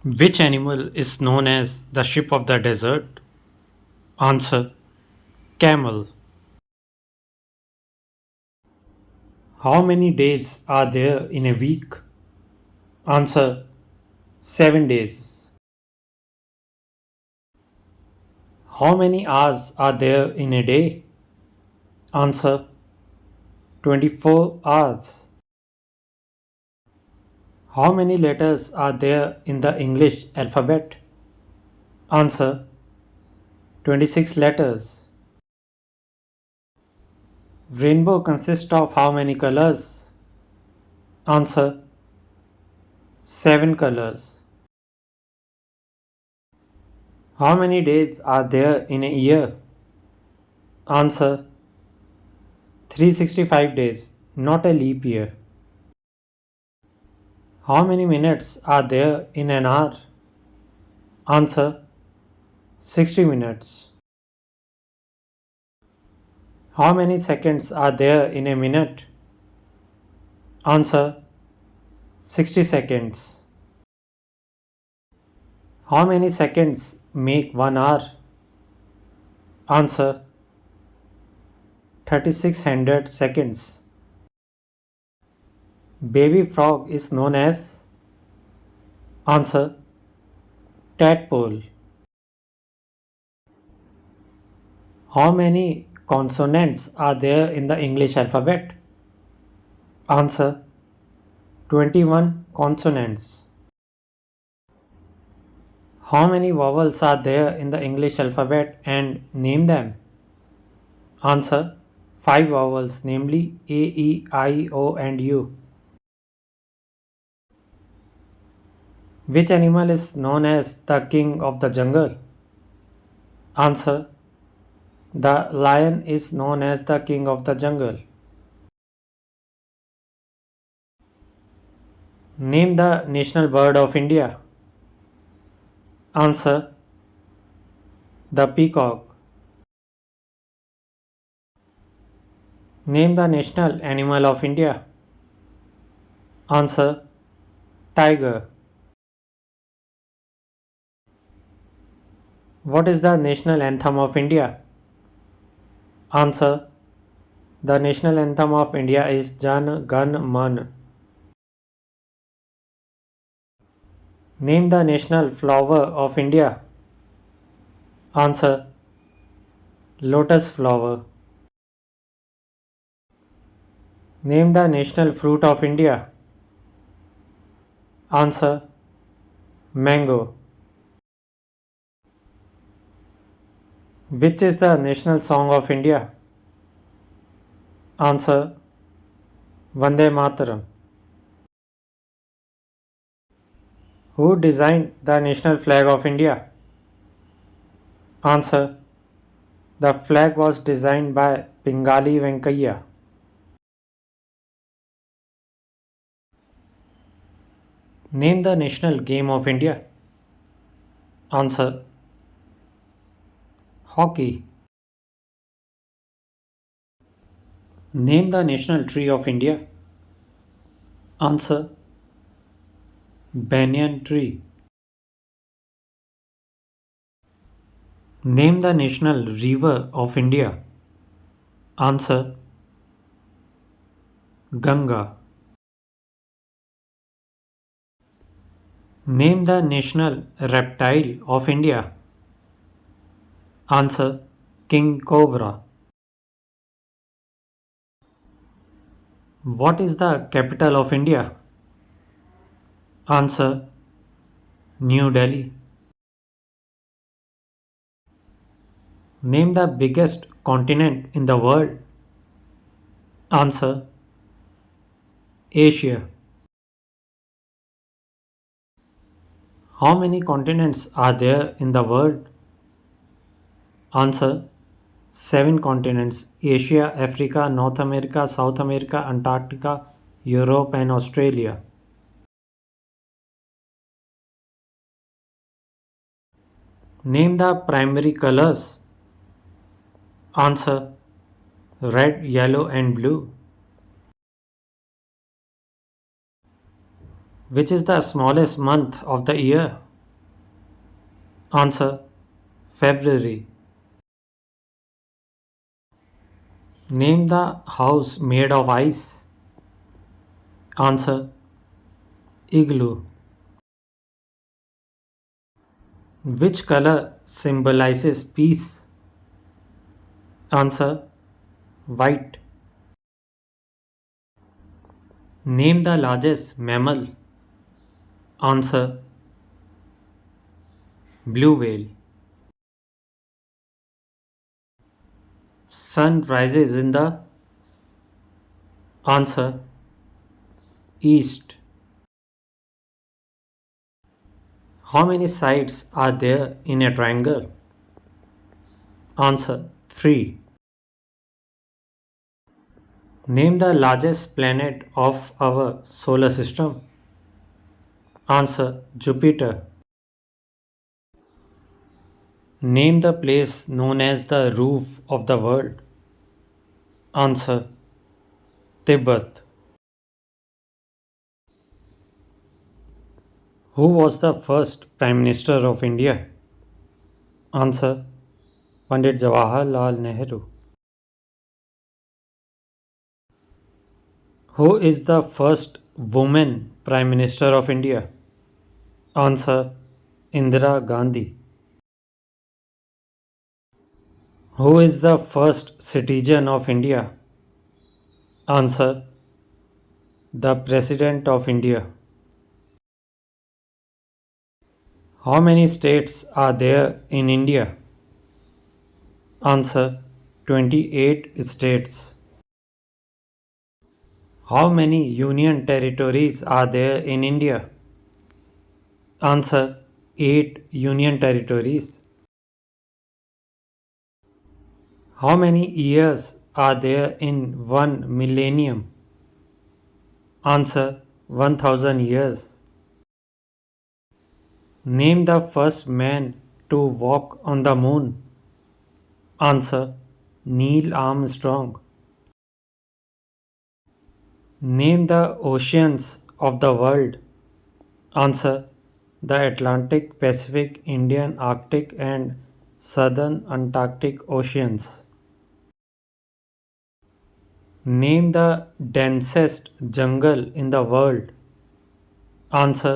Which animal is known as the ship of the desert? Answer: camel. How many days are there in a week? Answer: 7 days. How many hours are there in a day? Answer: 24 hours. How many letters are there in the English alphabet? Answer: 26 letters. Rainbow consists of how many colors? Answer: 7 colors. How many days are there in a year? Answer: 365 days, not a leap year. How many minutes are there in an hour? Answer: 60 minutes. How many seconds are there in a minute? Answer: 60 seconds. How many seconds make 1 hour? Answer: 3600 seconds. Baby frog is known as? Answer: tadpole. How many consonants are there in the English alphabet? Answer: 21 consonants. How many vowels are there in the English alphabet and name them? Answer: 5 vowels, namely A, E, I, O, and U. Which animal is known as the king of the jungle? Answer: the lion is known as the king of the jungle. Name the national bird of India. Answer: the peacock. Name the national animal of India. Answer: tiger. What is the national anthem of India? Answer: the national anthem of India is Jan Gan Man. Name the national flower of India. Answer: lotus flower. Name the national fruit of India. Answer: mango. Which is the national song of India? Answer: Vande Mataram. Who designed the national flag of India? Answer: the flag was designed by Pingali Venkaiah. Name the national game of India. Answer: hockey. Name the national tree of India. Answer: banyan tree. Name the national river of India. Answer: Ganga. Name the national reptile of India. Answer: king cobra. What is the capital of India? Answer: New Delhi. Name the biggest continent in the world. Answer: Asia. How many continents are there in the world? Answer: 7 continents: Asia, Africa, North America, South America, Antarctica, Europe, and Australia. Name the primary colors. Answer: red, yellow, and blue. Which is the smallest month of the year? Answer: February. Name the house made of ice. Answer: Igloo. Which color symbolizes peace? Answer: White. Name the largest mammal. Answer: Blue whale. Sun rises in the. Answer: East. How many sides are there in a triangle? Answer: 3. Name the largest planet of our solar system. Answer: Jupiter. Name the place known as the roof of the world. Answer: Tibet. Who was the first Prime Minister of India? Answer: Pandit Jawaharlal Nehru. Who is the first woman Prime Minister of India? Answer: Indira Gandhi. Who is the first citizen of India? Answer: the President of India. How many states are there in India? Answer: 28 states. How many union territories are there in India? Answer: 8 union territories. How many years are there in 1 millennium? Answer: 1000 years. Name the first man to walk on the moon. Answer: Neil Armstrong. Name the oceans of the world. Answer: the Atlantic, Pacific, Indian, Arctic, and Southern Antarctic Oceans. Name the densest jungle in the world. Answer: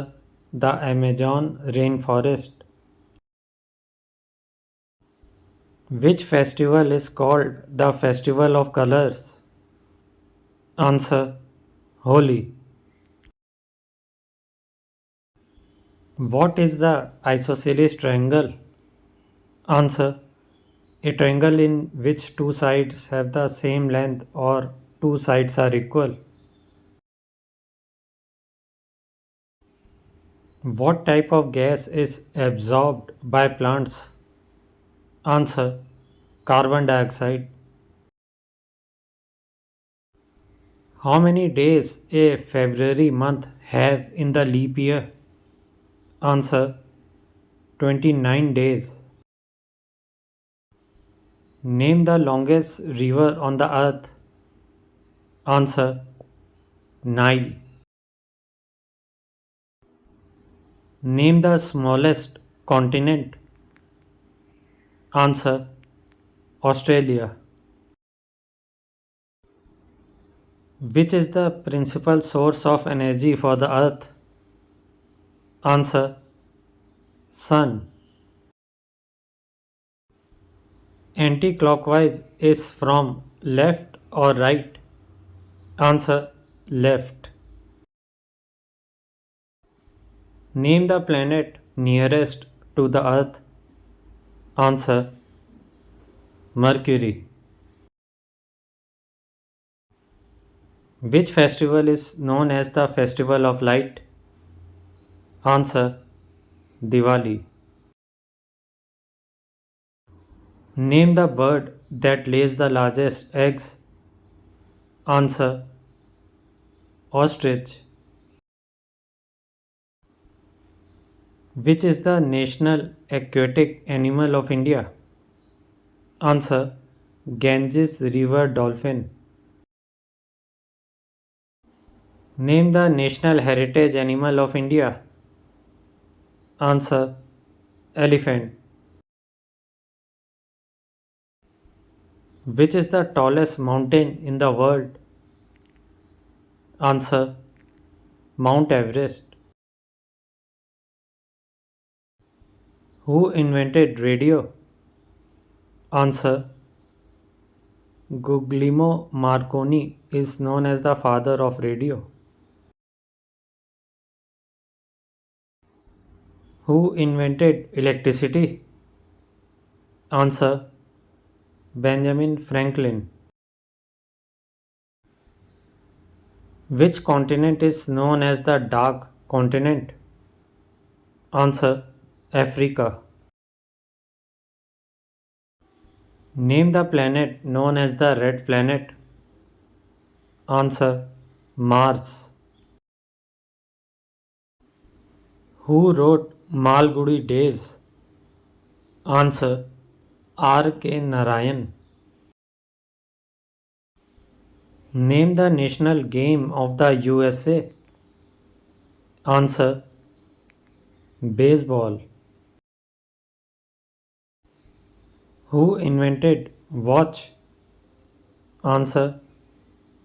the Amazon rainforest. Which festival is called the Festival of Colors? Answer: Holi. What is the isosceles triangle? Answer: a triangle in which two sides have the same length or two sides are equal. What type of gas is absorbed by plants? Answer: carbon dioxide. How many days a February month have in the leap year? Answer: 29 days. Name the longest river on the earth. Answer: Nile. Name the smallest continent. Answer: Australia. Which is the principal source of energy for the earth? Answer: Sun. Anti-clockwise is from left or right? Answer: left. Name the planet nearest to the earth. Answer: Mercury. Which festival is known as the Festival of Light? Answer: Diwali. Name the bird that lays the largest eggs. Answer: Ostrich. Which is the national aquatic animal of India? Answer: Ganges river dolphin. Name the national heritage animal of India. Answer: Elephant. Which is the tallest mountain in the world? Answer: Mount Everest. Who invented radio? Answer: Guglielmo Marconi is known as the father of radio. Who invented electricity? Answer: Benjamin Franklin. Which continent is known as the Dark Continent? Answer: Africa. Name the planet known as the Red Planet. Answer: Mars. Who wrote Malgudi Days? Answer: R. K. Narayan. Name the national game of the USA. Answer: Baseball. Who invented watch? Answer: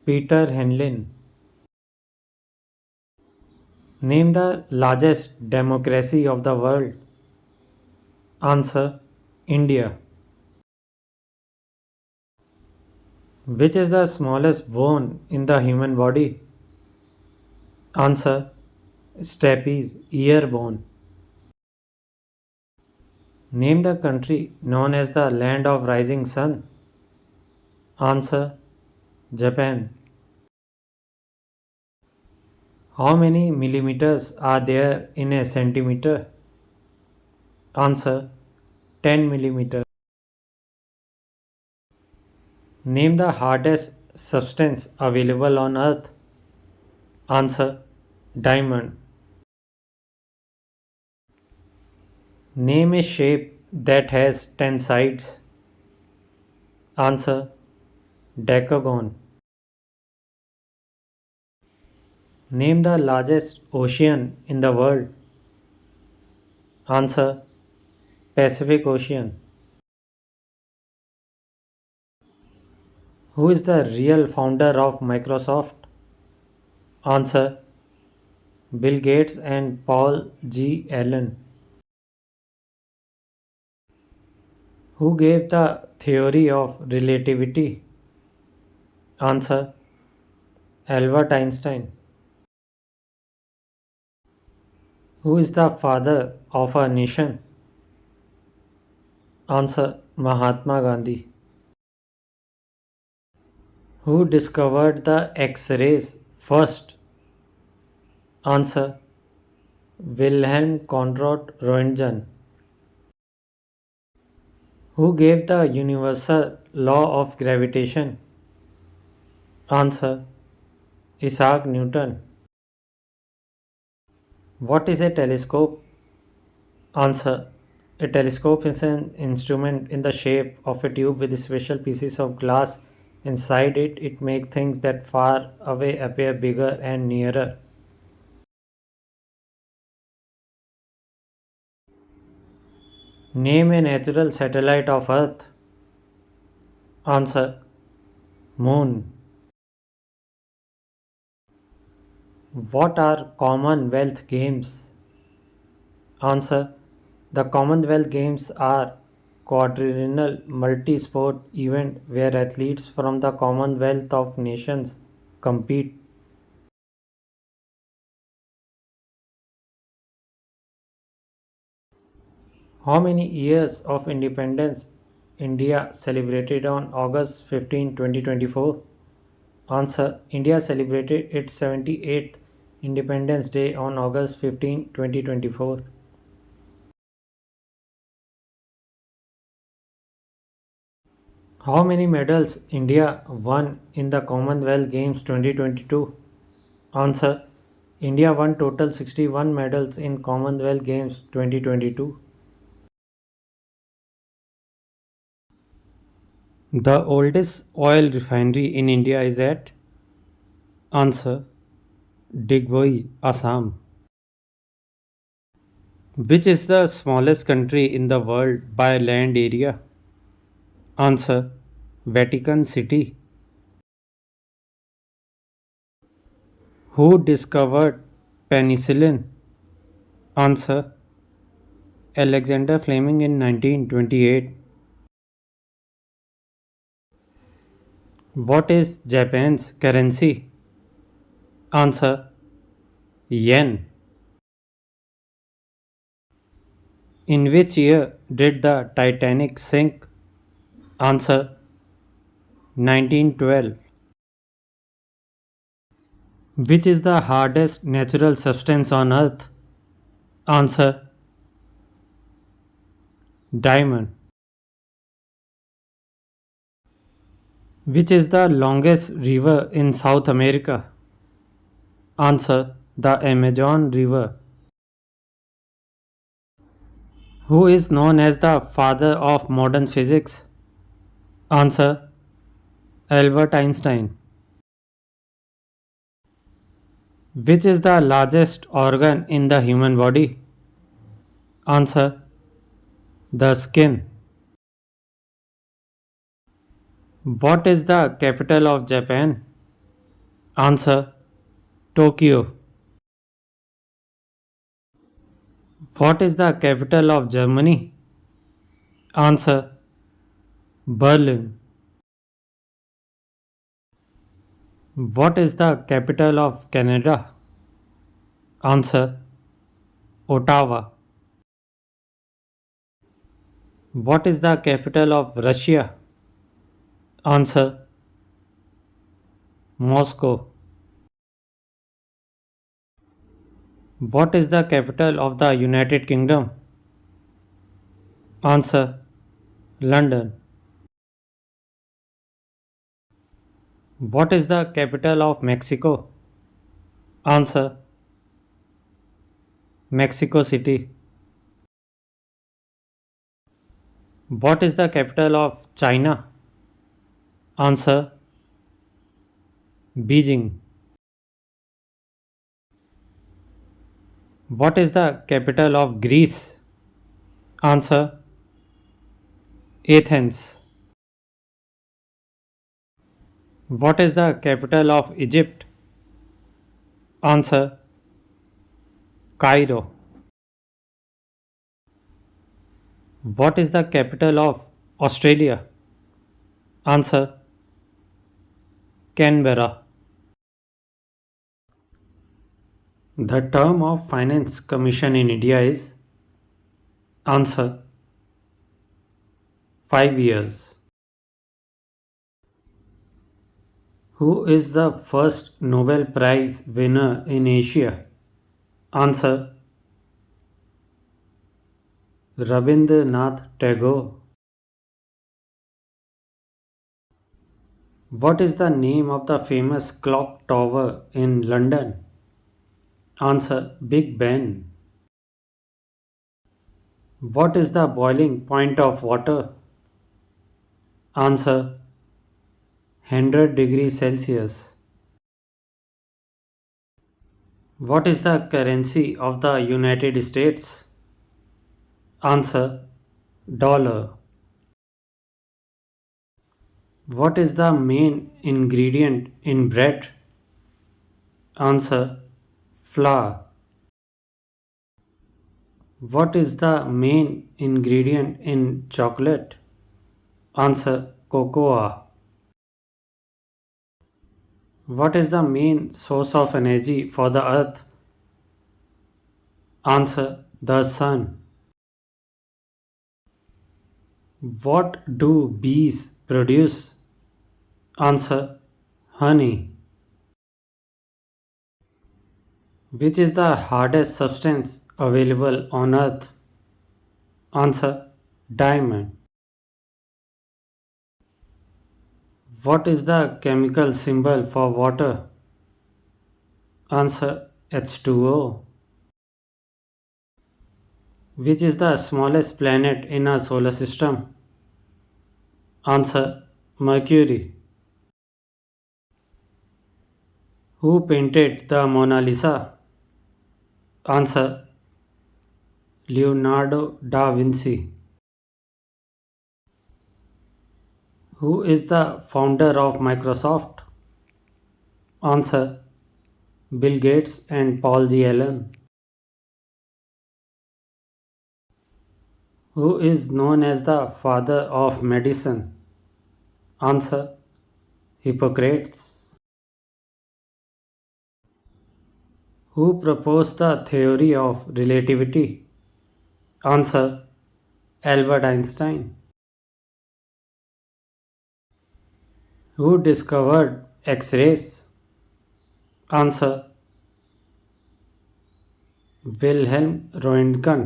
Peter Henlin. Name the largest democracy of the world. Answer: India. Which is the smallest bone in the human body? Answer: Stapes, ear bone. Name the country known as the land of rising sun. Answer: Japan. How many millimeters are there in a centimeter? Answer: 10 millimeter. Name the hardest substance available on earth. Answer: diamond. Name a shape that has 10 sides. Answer: decagon. Name the largest ocean in the world. Answer: Pacific Ocean. Who is the real founder of Microsoft? Answer: Bill Gates and Paul G. Allen. Who gave the theory of relativity? Answer: Albert Einstein. Who is the father of a nation? Answer: Mahatma Gandhi. Who discovered the X rays first? Answer: Wilhelm Conrad Roentgen. Who gave the universal law of gravitation? Answer: Isaac Newton. What is a telescope? Answer: A telescope is an instrument in the shape of a tube with special pieces of glass inside it. It makes things that far away appear bigger and nearer. Name a natural satellite of Earth. Answer: Moon. What are Commonwealth Games? Answer: The Commonwealth Games are quadrennial multi-sport event where athletes from the Commonwealth of Nations compete. How many years of independence India celebrated on August 15, 2024? Answer: India celebrated its 78th Independence Day on August 15, 2024. How many medals India won in the Commonwealth Games 2022? Answer: India won total 61 medals in Commonwealth Games 2022. The oldest oil refinery in India is at? Answer: Digboi, Assam. Which is the smallest country in the world by land area? Answer: Vatican City. Who discovered penicillin? Answer: Alexander Fleming in 1928. What is Japan's currency? Answer: Yen. In which year did the Titanic sink? Answer: 1912. Which is the hardest natural substance on earth? Answer: Diamond. Which is the longest river in South America? Answer: The Amazon River. Who is known as the father of modern physics? Answer: Albert Einstein. Which is the largest organ in the human body? Answer: The skin. What is the capital of Japan? Answer: Tokyo. What is the capital of Germany? Answer: Berlin. What is the capital of Canada? Answer: Ottawa. What is the capital of Russia? Answer: Moscow. What is the capital of the United Kingdom? Answer: London. What is the capital of Mexico? Answer: Mexico City. What is the capital of China? Answer: Beijing. What is the capital of Greece? Answer: Athens. What is the capital of Egypt? Answer: Cairo. What is the capital of Australia? Answer: Canberra. The term of Finance Commission in India is? Answer: 5 years. Who is the first Nobel Prize winner in Asia? Answer: Rabindranath Tagore. What is the name of the famous clock tower in London? Answer: Big Ben. What is the boiling point of water? Answer: 100 degrees Celsius. What is the currency of the United States? Answer: Dollar. What is the main ingredient in bread? Answer: Flour. What is the main ingredient in chocolate? Answer: Cocoa. What is the main source of energy for the earth? Answer: The sun. What do bees produce? Answer: Honey. Which is the hardest substance available on earth? Answer: Diamond. What is the chemical symbol for water? Answer: H2O. Which is the smallest planet in our solar system? Answer: Mercury. Who painted the Mona Lisa? Answer: Leonardo da Vinci. Who is the founder of Microsoft? Answer: Bill Gates and Paul G. Allen. Who is known as the father of medicine? Answer: Hippocrates. Who proposed the theory of relativity? Answer: Albert Einstein. Who discovered X-rays? Answer: Wilhelm Röntgen.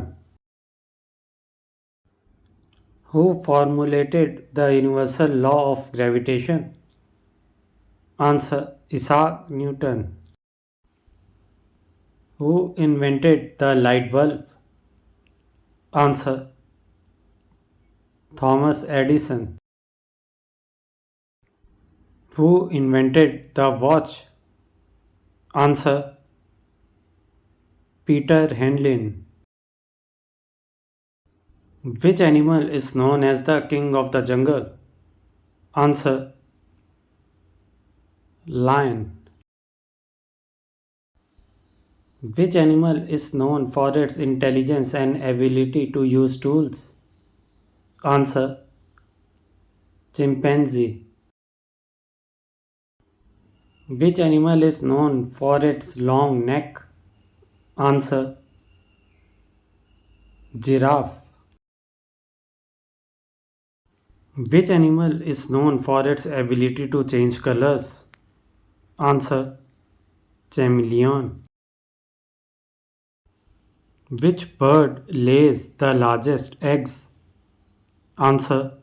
Who formulated the universal law of gravitation? Answer: Isaac Newton. Who invented the light bulb? Answer: Thomas Edison. Who invented the watch? Answer: Peter Henlin. Which animal is known as the king of the jungle? Answer: Lion. Which animal is known for its intelligence and ability to use tools? Answer: Chimpanzee. Which animal is known for its long neck? Answer: Giraffe. Which animal is known for its ability to change colors? Answer: Chameleon. Which bird lays the largest eggs? Answer: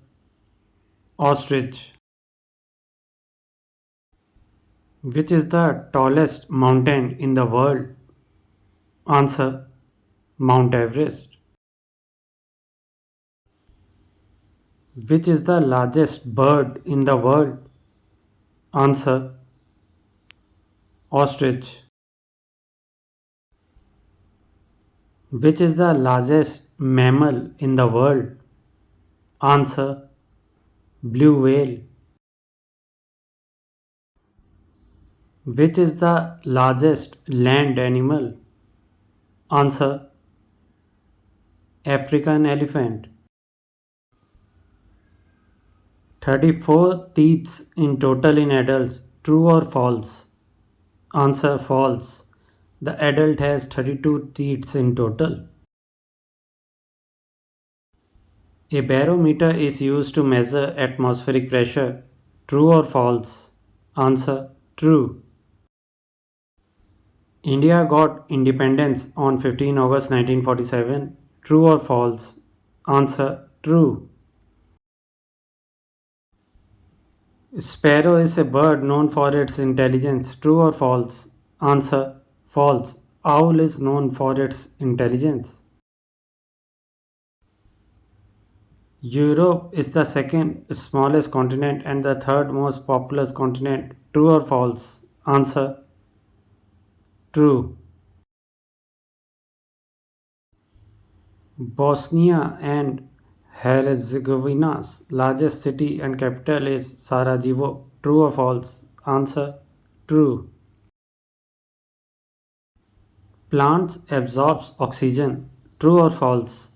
Ostrich. Which is the tallest mountain in the world? Answer: Mount Everest. Which is the largest bird in the world? Answer: Ostrich. Which is the largest mammal in the world? Answer: Blue whale. Which is the largest land animal? Answer: African elephant. 34 teeth in total in adults. True or false? Answer: false. The adult has 32 teeth in total. A barometer is used to measure atmospheric pressure. True or false? Answer: true. India got independence on 15 August 1947. True or false? Answer: true. Sparrow is a bird known for its intelligence. True or false? Answer: false. Owl is known for its intelligence. Europe is the second smallest continent and the third most populous continent. True or false? Answer: true. Bosnia and Herzegovina's largest city and capital is Sarajevo. True or false? Answer: true. Plants absorbs oxygen. True or false?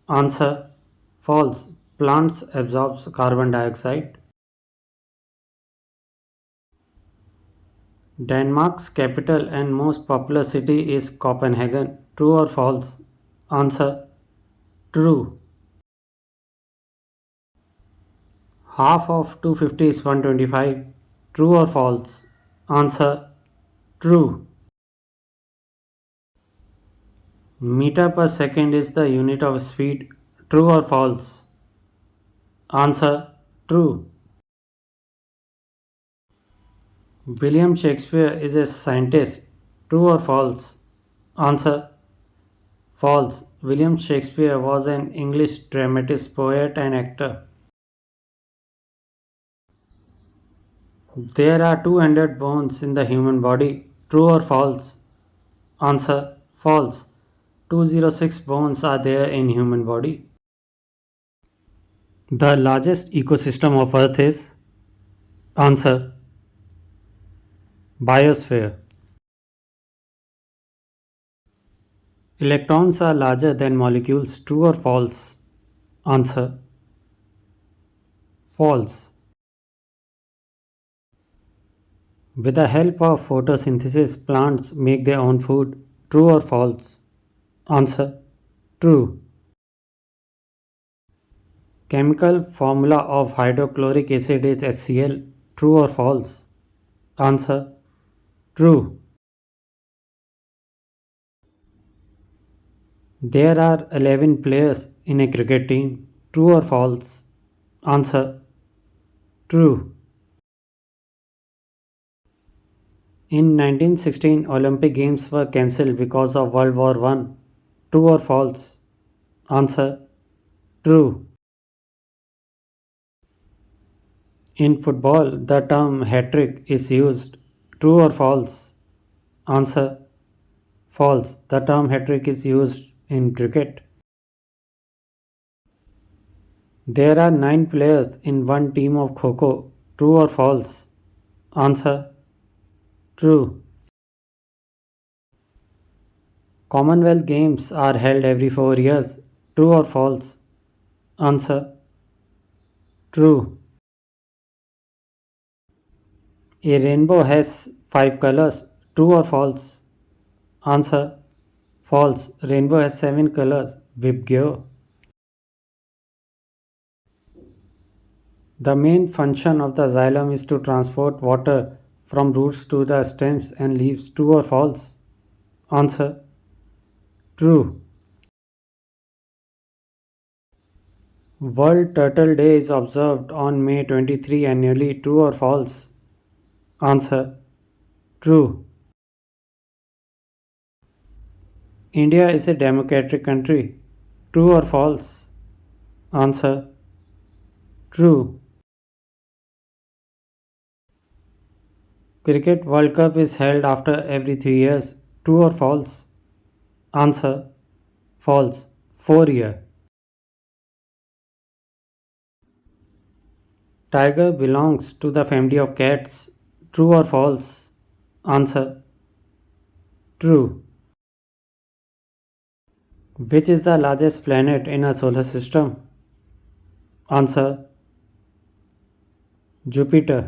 Answer: false. Plants absorbs carbon dioxide. Denmark's capital and most populous city is Copenhagen. True or false? Answer: true. Half of 250 is 125. True or false? Answer: true. Meter per second is the unit of speed. True or false? Answer: true. William Shakespeare is a scientist. True or false? Answer: false. William Shakespeare was an English dramatist, poet, and actor. There are 200 bones in the human body. True or false? Answer: false. 206 bones are there in human body. The largest ecosystem of Earth is? Answer: Biosphere. Electrons are larger than molecules. True or false? Answer: false. With the help of photosynthesis, plants make their own food. True or false? Answer: true. Chemical formula of hydrochloric acid is HCl. True or false? Answer: true. There are 11 players in a cricket team. True or false? Answer: true. In 1916, Olympic Games were cancelled because of World War One. True or false? Answer: true. In football, the term hat-trick is used. True or false? Answer: false. The term hat-trick is used in cricket. There are 9 players in one team of Kho-Kho. True or false? Answer: true. Commonwealth Games are held every 4 years. True or false? Answer: true. A rainbow has 5 colors. True or false? Answer: false. Rainbow has 7 colors. Vibgyo. The main function of the xylem is to transport water from roots to the stems and leaves. True or false? Answer: true. World Turtle Day is observed on May 23 annually. True or false? Answer: true. India is a democratic country. True or false? Answer: true. Cricket World Cup is held after every 3 years. True or false? Answer: false. 4 year. Tiger belongs to the family of cats. True or false? Answer: true. Which is the largest planet in our solar system? Answer: Jupiter.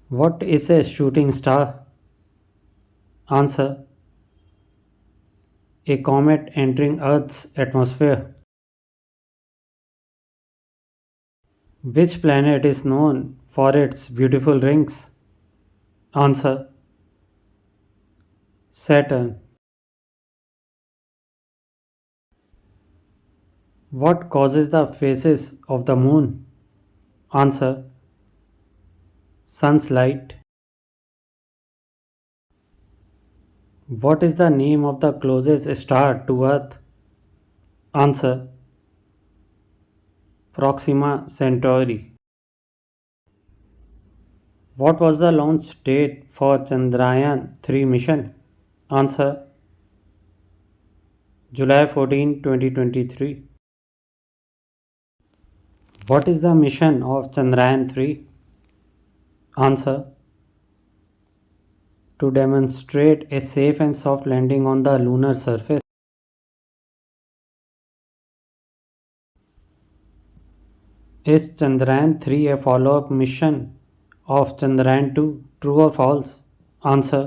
What is a shooting star? Answer: a comet entering Earth's atmosphere. Which planet is known for its beautiful rings? Answer: Saturn. What causes the phases of the moon? Answer: sun's light. What is the name of the closest star to Earth? Answer: Proxima Centauri. What was the launch date for Chandrayaan 3 mission? Answer: July 14, 2023. What is the mission of Chandrayaan 3? Answer: to demonstrate a safe and soft landing on the lunar surface. Is Chandrayaan 3 a follow up mission of Chandrayaan 2? True or false? Answer: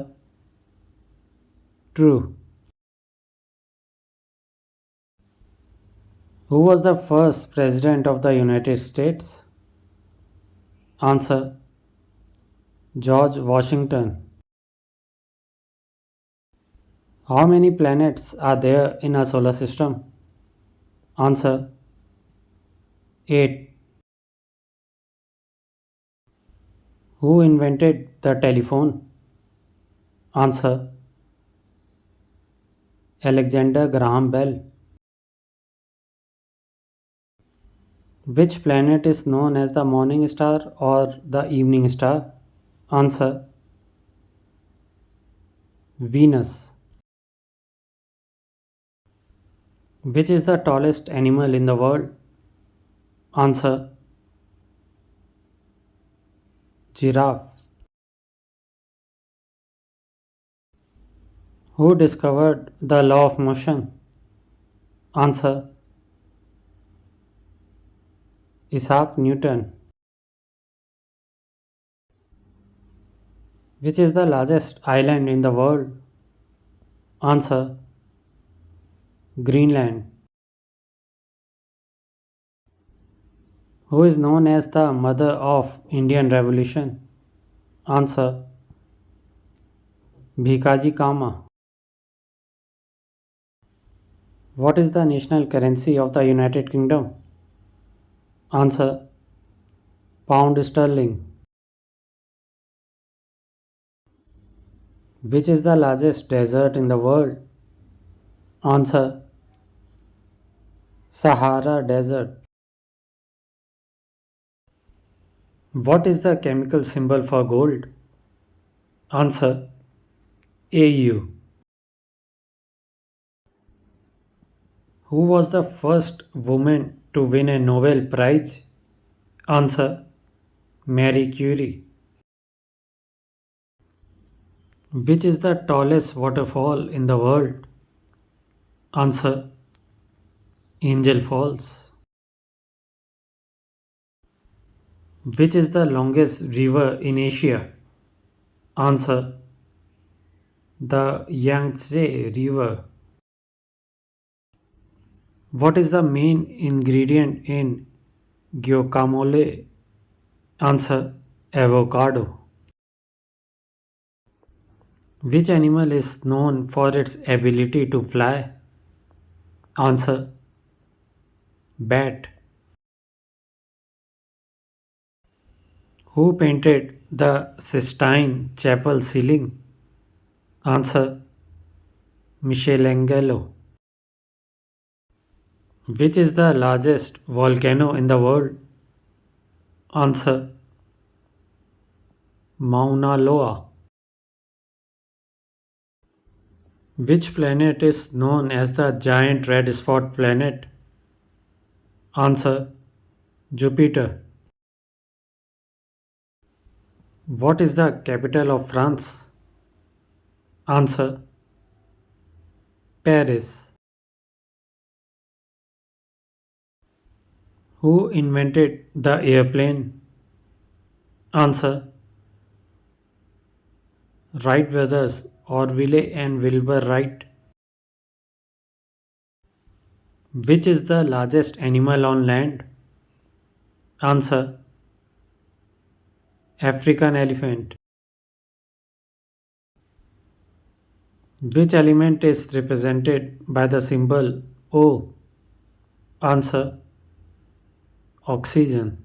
true. Who was the first president of the United States? Answer: George Washington. How many planets are there in our solar system? Answer: 8. Who invented the telephone? Answer: Alexander Graham Bell. Which planet is known as the morning star or the evening star? Answer: Venus. Which is the tallest animal in the world? Answer: giraffe. Who discovered the law of motion? Answer: Isaac Newton. Which is the largest island in the world? Answer: Greenland. Who is known as the mother of Indian Revolution? Answer: Bhikaji Kama. What is the national currency of the United Kingdom? Answer: Pound sterling. Which is the largest desert in the world? Answer: Sahara Desert. What is the chemical symbol for gold? Answer: AU. Who was the first woman to win a Nobel Prize? Answer: Marie Curie. Which is the tallest waterfall in the world? Answer: Angel Falls. Which is the longest river in Asia? Answer: the Yangtze River. What is the main ingredient in guacamole? Answer: avocado. Which animal is known for its ability to fly? Answer: bat. Who painted the Sistine Chapel ceiling? Answer: Michelangelo. Which is the largest volcano in the world? Answer: Mauna Loa. Which planet is known as the giant red spot planet? Answer: Jupiter. What is the capital of France? Answer: Paris. Who invented the airplane? Answer: Wright brothers, Orville and Wilbur Wright. Which is the largest animal on land? Answer: African elephant. Which element is represented by the symbol O? Answer: Oxygen.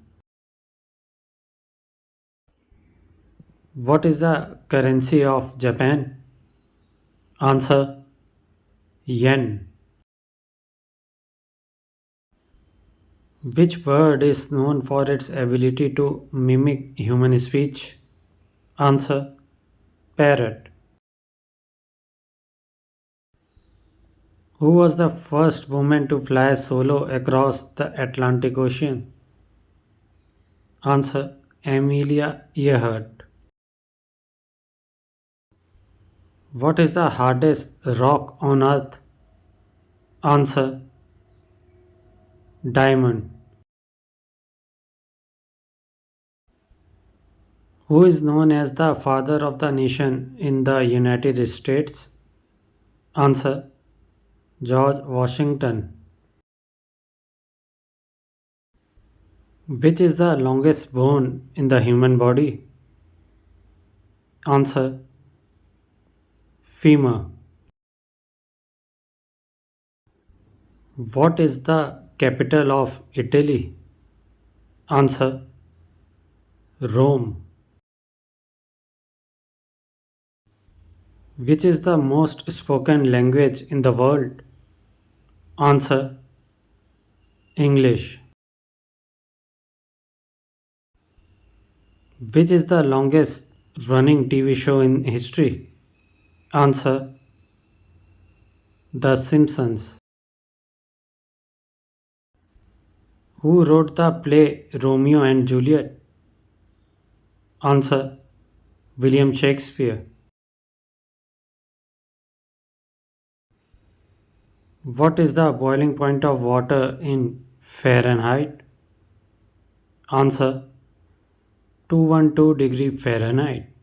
What is the currency of Japan? Answer: yen. Which bird is known for its ability to mimic human speech? Answer: parrot. Who was the first woman to fly solo across the Atlantic Ocean? Answer: Amelia Earhart. What is the hardest rock on earth? Answer: diamond. Who is known as the father of the nation in the United States? Answer: George Washington. Which is the longest bone in the human body? Answer: femur. What is the capital of Italy? Answer: Rome. Which is the most spoken language in the world? Answer: English. Which is the longest running TV show in history? Answer: The Simpsons. Who wrote the play Romeo and Juliet? Answer: William Shakespeare. What is the boiling point of water in Fahrenheit? Answer: 212 degree Fahrenheit.